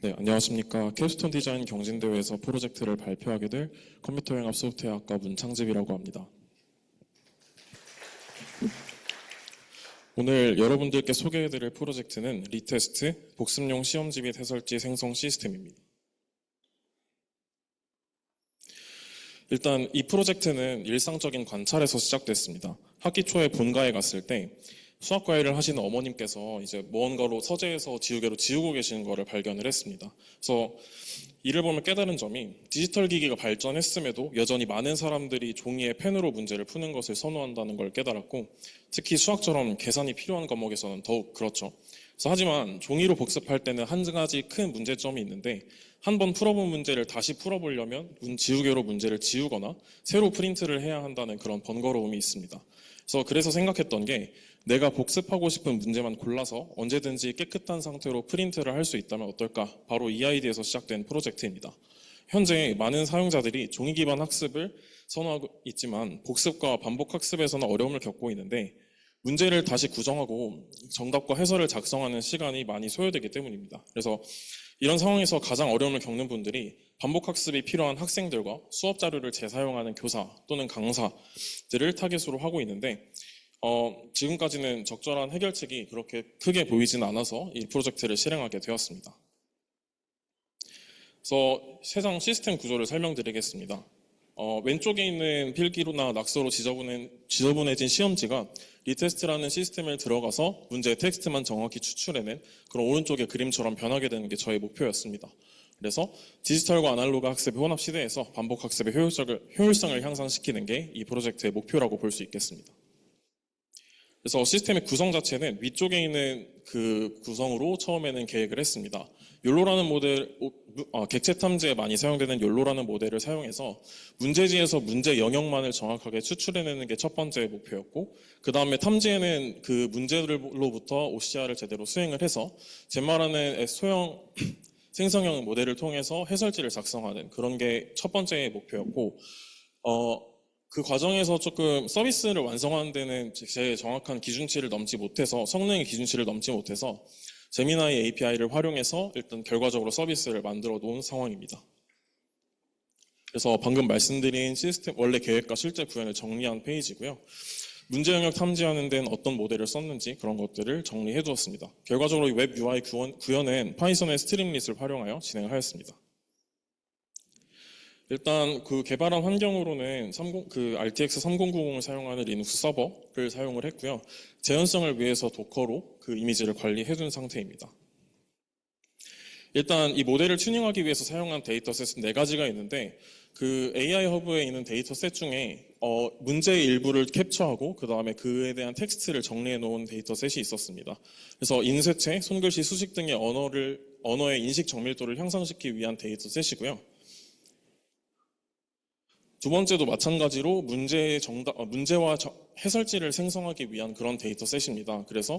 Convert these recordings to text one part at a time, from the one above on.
네, 안녕하십니까. 캡스톤 디자인 경진대회에서 프로젝트를 발표하게 될 컴퓨터 융합 소프트웨어학과 문창집이라고 합니다. 오늘 여러분들께 소개해드릴 프로젝트는 리테스트, 복습용 시험지 및 해설지 생성 시스템입니다. 일단 이 프로젝트는 일상적인 관찰에서 시작됐습니다. 학기 초에 본가에 갔을 때 수학 과외를 하시는 어머님께서 이제 무언가로 서재에서 지우개로 지우고 계시는 것을 발견을 했습니다. 그래서 이를 보면 깨달은 점이 디지털 기기가 발전했음에도 여전히 많은 사람들이 종이에 펜으로 문제를 푸는 것을 선호한다는 걸 깨달았고, 특히 수학처럼 계산이 필요한 과목에서는 더욱 그렇죠. 그래서 하지만 종이로 복습할 때는 한 가지 큰 문제점이 있는데, 한 번 풀어본 문제를 다시 풀어보려면 지우개로 문제를 지우거나 새로 프린트를 해야 한다는 그런 번거로움이 있습니다. 그래서 생각했던 게, 내가 복습하고 싶은 문제만 골라서 언제든지 깨끗한 상태로 프린트를 할 수 있다면 어떨까? 바로 이 아이디에서 시작된 프로젝트입니다. 현재 많은 사용자들이 종이 기반 학습을 선호하고 있지만 복습과 반복 학습에서는 어려움을 겪고 있는데, 문제를 다시 구정하고 정답과 해설을 작성하는 시간이 많이 소요되기 때문입니다. 그래서 이런 상황에서 가장 어려움을 겪는 분들이 반복 학습이 필요한 학생들과 수업 자료를 재사용하는 교사 또는 강사들을 타겟으로 하고 있는데, 지금까지는 적절한 해결책이 그렇게 크게 보이지는 않아서 이 프로젝트를 실행하게 되었습니다. 그래서 세상 시스템 구조를 설명드리겠습니다. 왼쪽에 있는 필기로나 낙서로 지저분해진 시험지가 리테스트라는 시스템을 들어가서 문제의 텍스트만 정확히 추출해낸 그런 오른쪽의 그림처럼 변하게 되는 게 저의 목표였습니다. 그래서 디지털과 아날로그 학습의 혼합 시대에서 반복 학습의 효율성을 향상시키는 게 이 프로젝트의 목표라고 볼 수 있겠습니다. 그래서 시스템의 구성 자체는 위쪽에 있는 그 구성으로 처음에는 계획을 했습니다. 욜로라는 모델, 객체 탐지에 많이 사용되는 욜로라는 모델을 사용해서 문제지에서 문제 영역만을 정확하게 추출해내는 게 첫 번째 목표였고, 그 다음에 탐지에는 그 문제들로부터 OCR을 제대로 수행을 해서 제 말하는 소형 생성형 모델을 통해서 해설지를 작성하는 그런 게 첫 번째 목표였고, 그 과정에서 조금 서비스를 완성하는 데는 제 정확한 기준치를 넘지 못해서, 성능의 기준치를 넘지 못해서 제미나이 API를 활용해서 일단 결과적으로 서비스를 만들어 놓은 상황입니다. 그래서 방금 말씀드린 시스템 원래 계획과 실제 구현을 정리한 페이지고요. 문제 영역 탐지하는 데는 어떤 모델을 썼는지 그런 것들을 정리해 두었습니다. 결과적으로 웹 UI 구현은 파이썬의 스트림릿을 활용하여 진행하였습니다. 일단 그 개발한 환경으로는 RTX 3090을 사용하는 리눅스 서버를 사용을 했고요. 재현성을 위해서 도커로 그 이미지를 관리해 둔 상태입니다. 일단 이 모델을 튜닝하기 위해서 사용한 데이터셋은 4가지가 있는데, 그 AI 허브에 있는 데이터셋 중에 문제의 일부를 캡처하고 그 다음에 그에 대한 텍스트를 정리해 놓은 데이터셋이 있었습니다. 그래서 인쇄체, 손글씨, 수식 등의 언어의 인식 정밀도를 향상시키기 위한 데이터셋이고요. 두 번째도 마찬가지로 문제와 해설지를 생성하기 위한 그런 데이터셋입니다. 그래서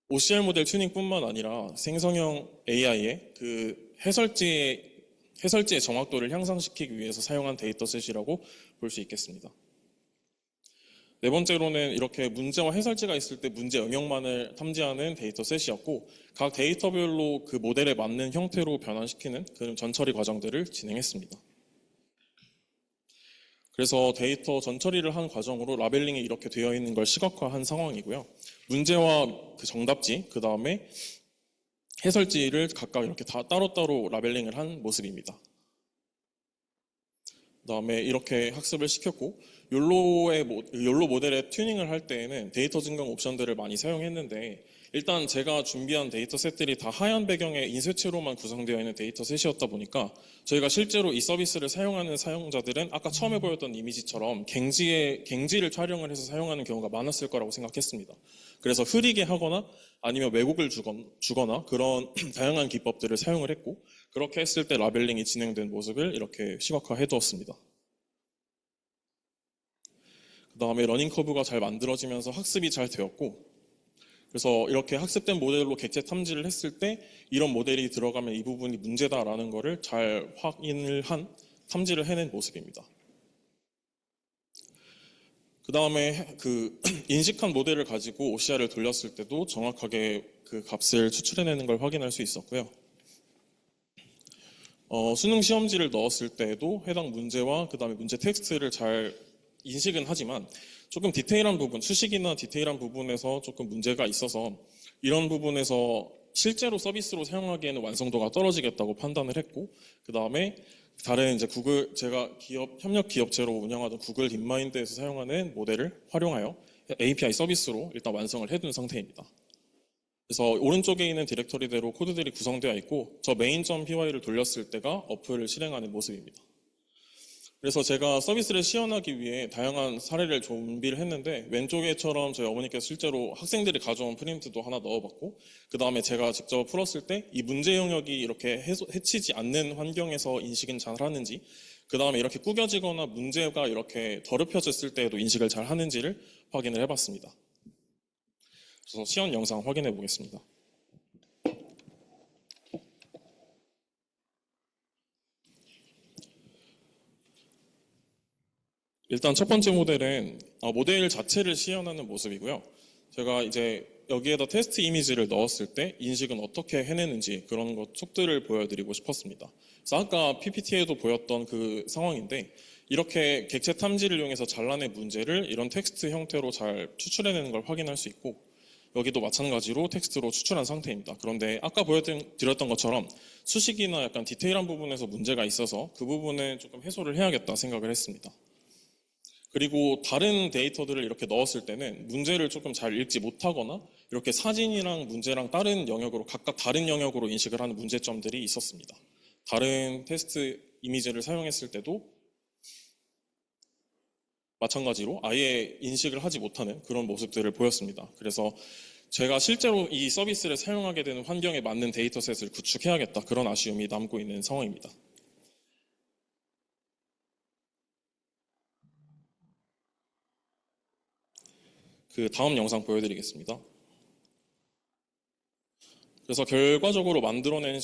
OCR 모델 튜닝뿐만 아니라 생성형 AI의 그 해설지의 정확도를 향상시키기 위해서 사용한 데이터셋이라고 볼 수 있겠습니다. 네 번째로는 이렇게 문제와 해설지가 있을 때 문제 영역만을 탐지하는 데이터셋이었고, 각 데이터별로 그 모델에 맞는 형태로 변환시키는 그런 전처리 과정들을 진행했습니다. 그래서 데이터 전처리를 한 과정으로 라벨링이 이렇게 되어 있는 걸 시각화한 상황이고요. 문제와 그 정답지, 그 다음에 해설지를 각각 이렇게 다 따로따로 라벨링을 한 모습입니다. 그 다음에 이렇게 학습을 시켰고, 욜로 모델의 튜닝을 할 때에는 데이터 증강 옵션들을 많이 사용했는데, 일단 제가 준비한 데이터셋들이 다 하얀 배경의 인쇄체로만 구성되어 있는 데이터셋이었다 보니까 저희가 실제로 이 서비스를 사용하는 사용자들은 아까 처음에 보였던 이미지처럼 갱지를 촬영을 해서 사용하는 경우가 많았을 거라고 생각했습니다. 그래서 흐리게 하거나 아니면 왜곡을 주거나 그런 다양한 기법들을 사용을 했고, 그렇게 했을 때 라벨링이 진행된 모습을 이렇게 시각화해 두었습니다. 그 다음에 러닝 커브가 잘 만들어지면서 학습이 잘 되었고, 그래서 이렇게 학습된 모델로 객체 탐지를 했을 때 이런 모델이 들어가면 이 부분이 문제다라는 거를 잘 탐지를 해낸 모습입니다. 그 다음에 그 인식한 모델을 가지고 OCR을 돌렸을 때도 정확하게 그 값을 추출해내는 걸 확인할 수 있었고요. 수능 시험지를 넣었을 때에도 해당 문제와 그 다음에 문제 텍스트를 잘 인식은 하지만 조금 디테일한 부분, 수식이나 디테일한 부분에서 조금 문제가 있어서 이런 부분에서 실제로 서비스로 사용하기에는 완성도가 떨어지겠다고 판단을 했고, 그 다음에 다른 이제 제가 협력 기업체로 운영하던 구글 딥마인드에서 사용하는 모델을 활용하여 API 서비스로 일단 완성을 해둔 상태입니다. 그래서 오른쪽에 있는 디렉터리대로 코드들이 구성되어 있고, 저 main.py를 돌렸을 때가 어플을 실행하는 모습입니다. 그래서 제가 서비스를 시연하기 위해 다양한 사례를 준비를 했는데, 왼쪽에처럼 저희 어머니께서 실제로 학생들이 가져온 프린트도 하나 넣어봤고, 그 다음에 제가 직접 풀었을 때 이 문제 영역이 이렇게 해치지 않는 환경에서 인식은 잘 하는지, 그 다음에 이렇게 구겨지거나 문제가 이렇게 더럽혀졌을 때에도 인식을 잘 하는지를 확인을 해봤습니다. 그래서 시연 영상 확인해 보겠습니다. 일단 첫 번째 모델은 모델 자체를 시연하는 모습이고요. 제가 이제 여기에다 테스트 이미지를 넣었을 때 인식은 어떻게 해내는지 그런 것 속들을 보여드리고 싶었습니다. 그래서 아까 PPT에도 보였던 그 상황인데, 이렇게 객체 탐지를 이용해서 잘라낸 문제를 이런 텍스트 형태로 잘 추출해내는 걸 확인할 수 있고, 여기도 마찬가지로 텍스트로 추출한 상태입니다. 그런데 아까 보여드렸던 것처럼 수식이나 약간 디테일한 부분에서 문제가 있어서 그 부분은 조금 해소를 해야겠다 생각을 했습니다. 그리고 다른 데이터들을 이렇게 넣었을 때는 문제를 조금 잘 읽지 못하거나 이렇게 사진이랑 문제랑 다른 영역으로 각각 다른 영역으로 인식을 하는 문제점들이 있었습니다. 다른 테스트 이미지를 사용했을 때도 마찬가지로 아예 인식을 하지 못하는 그런 모습들을 보였습니다. 그래서 제가 실제로 이 서비스를 사용하게 되는 환경에 맞는 데이터셋을 구축해야겠다, 그런 아쉬움이 남고 있는 상황입니다. 그 다음 영상 보여드리겠습니다. 그래서 결과적으로 만들어낸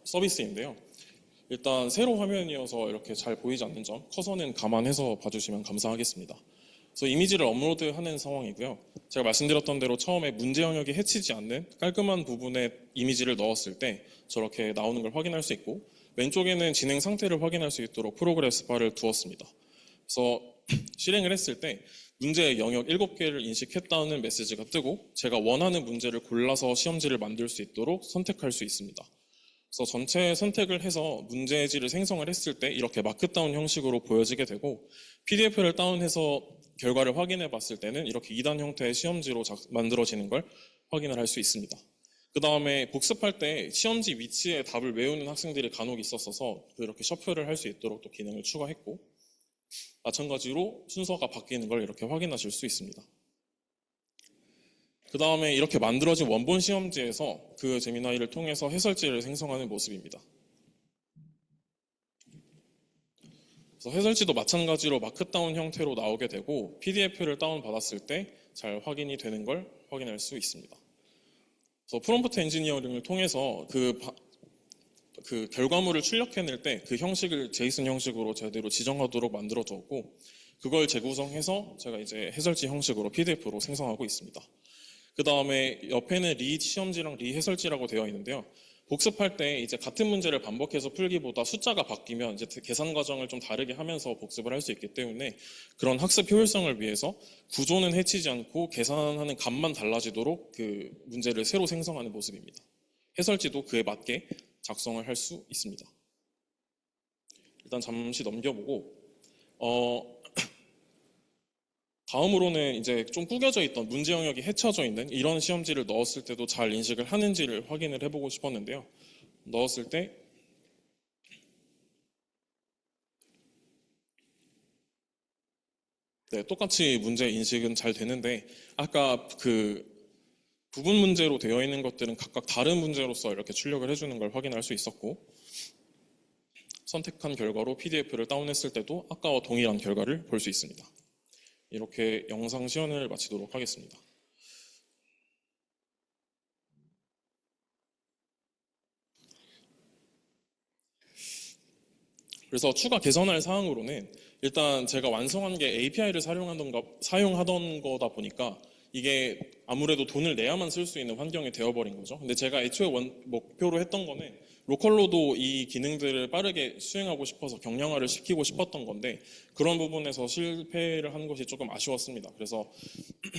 서비스인데요. 일단 세로 화면이어서 이렇게 잘 보이지 않는 점, 커서는 감안해서 봐주시면 감사하겠습니다. 그래서 이미지를 업로드하는 상황이고요. 제가 말씀드렸던 대로 처음에 문제 영역이 해치지 않는 깔끔한 부분에 이미지를 넣었을 때 저렇게 나오는 걸 확인할 수 있고, 왼쪽에는 진행 상태를 확인할 수 있도록 프로그레스 바를 두었습니다. 그래서 실행을 했을 때 문제의 영역 7개를 인식했다는 메시지가 뜨고, 제가 원하는 문제를 골라서 시험지를 만들 수 있도록 선택할 수 있습니다. 그래서 전체 선택을 해서 문제지를 생성을 했을 때 이렇게 마크다운 형식으로 보여지게 되고, PDF를 다운해서 결과를 확인해 봤을 때는 이렇게 2단 형태의 시험지로 만들어지는 걸 확인을 할 수 있습니다. 그 다음에 복습할 때 시험지 위치에 답을 외우는 학생들이 간혹 있었어서 이렇게 셔플을 할 수 있도록 또 기능을 추가했고, 마찬가지로 순서가 바뀌는 걸 이렇게 확인하실 수 있습니다. 그 다음에 이렇게 만들어진 원본 시험지에서 그 제미나이를 통해서 해설지를 생성하는 모습입니다. 그래서 해설지도 마찬가지로 마크다운 형태로 나오게 되고, PDF를 다운받았을 때 잘 확인이 되는 걸 확인할 수 있습니다. 그래서 프롬프트 엔지니어링을 통해서 그 결과물을 출력해낼 때 그 형식을 제이슨 형식으로 제대로 지정하도록 만들어 줬고, 그걸 재구성해서 제가 이제 해설지 형식으로 PDF로 생성하고 있습니다. 그 다음에 옆에는 리 시험지랑 리 해설지라고 되어 있는데요. 복습할 때 이제 같은 문제를 반복해서 풀기보다 숫자가 바뀌면 이제 계산 과정을 좀 다르게 하면서 복습을 할 수 있기 때문에 그런 학습 효율성을 위해서 구조는 해치지 않고 계산하는 값만 달라지도록 그 문제를 새로 생성하는 모습입니다. 해설지도 그에 맞게 작성을 할 수 있습니다. 일단 잠시 넘겨보고, 다음으로는 이제 좀 구겨져 있던 문제 영역이 해쳐져 있는 이런 시험지를 넣었을 때도 잘 인식을 하는지를 확인을 해보고 싶었는데요. 넣었을 때 네, 똑같이 문제 인식은 잘 되는데, 아까 그 부분 문제로 되어 있는 것들은 각각 다른 문제로서 이렇게 출력을 해주는 걸 확인할 수 있었고, 선택한 결과로 PDF를 다운했을 때도 아까와 동일한 결과를 볼 수 있습니다. 이렇게 영상 시연을 마치도록 하겠습니다. 그래서 추가 개선할 사항으로는 일단 제가 완성한 게 API를 사용하던 거다 보니까 이게 아무래도 돈을 내야만 쓸 수 있는 환경이 되어버린 거죠. 근데 제가 애초에 목표로 했던 거는 로컬로도 이 기능들을 빠르게 수행하고 싶어서 경량화를 시키고 싶었던 건데 그런 부분에서 실패를 한 것이 조금 아쉬웠습니다. 그래서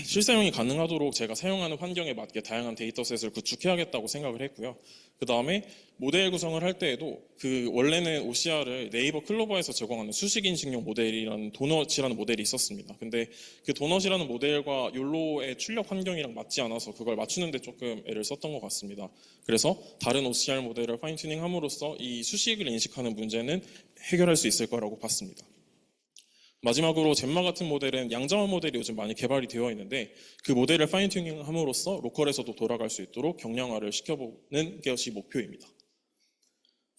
실사용이 가능하도록 제가 사용하는 환경에 맞게 다양한 데이터셋을 구축해야겠다고 생각을 했고요. 그 다음에 모델 구성을 할 때에도 그 원래는 OCR을 네이버 클로버에서 제공하는 수식 인식용 모델이라는 도넛이라는 모델이 있었습니다. 근데 그 도넛이라는 모델과 욜로의 출력 환경이랑 맞지 않아서 그걸 맞추는데 조금 애를 썼던 것 같습니다. 그래서 다른 OCR 모델을 파인튜닝 함으로써 이 수식을 인식하는 문제는 해결할 수 있을 거라고 봤습니다. 마지막으로 젬마 같은 모델은 양자화 모델이 요즘 많이 개발이 되어 있는데 그 모델을 파인튜닝 함으로써 로컬에서도 돌아갈 수 있도록 경량화를 시켜보는 것이 목표입니다.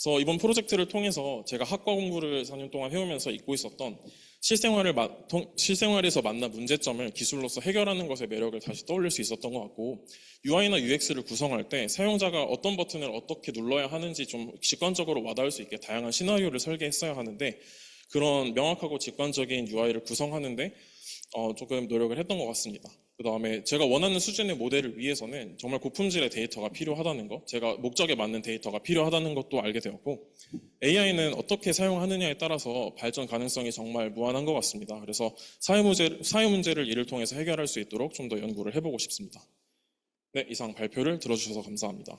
그래서 이번 프로젝트를 통해서 제가 학과 공부를 4년 동안 해오면서 잊고 있었던 실생활에서 만난 문제점을 기술로서 해결하는 것의 매력을 다시 떠올릴 수 있었던 것 같고 UI나 UX를 구성할 때 사용자가 어떤 버튼을 어떻게 눌러야 하는지 좀 직관적으로 와닿을 수 있게 다양한 시나리오를 설계했어야 하는데 그런 명확하고 직관적인 UI를 구성하는데 조금 노력을 했던 것 같습니다. 그 다음에 제가 원하는 수준의 모델을 위해서는 정말 고품질의 데이터가 필요하다는 것, 제가 목적에 맞는 데이터가 필요하다는 것도 알게 되었고 AI는 어떻게 사용하느냐에 따라서 발전 가능성이 정말 무한한 것 같습니다. 그래서 사회 문제를 이를 통해서 해결할 수 있도록 좀 더 연구를 해보고 싶습니다. 네, 이상 발표를 들어주셔서 감사합니다.